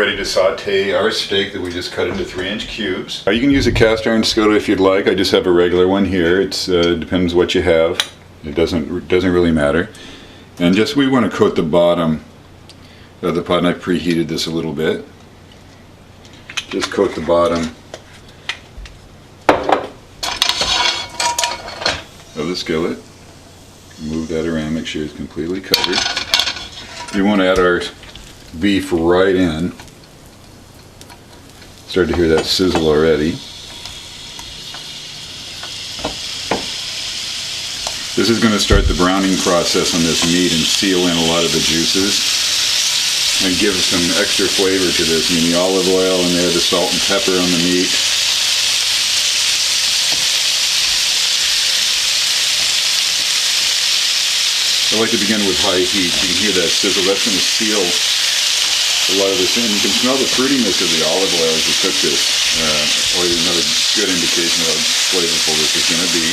ready to saute our steak that we just cut into 3-inch cubes. You can use a cast iron skillet if you'd like. I just have a regular one here. It depends what you have. It doesn't really matter. And just we want to coat the bottom of the pot, and I've preheated this a little bit. Just coat the bottom of the skillet. Move that around, make sure it's completely covered. We want to add our beef right in. Start to hear that sizzle already. This is going to start the browning process on this meat and seal in a lot of the juices and give some extra flavor to this. I mean, the olive oil in there, the salt and pepper on the meat. I like to begin with high heat. You can hear that sizzle. That's going to seal a lot of this in. You can smell the fruitiness of the olive oil as you cook this. Always another good indication of how flavorful this is going to be.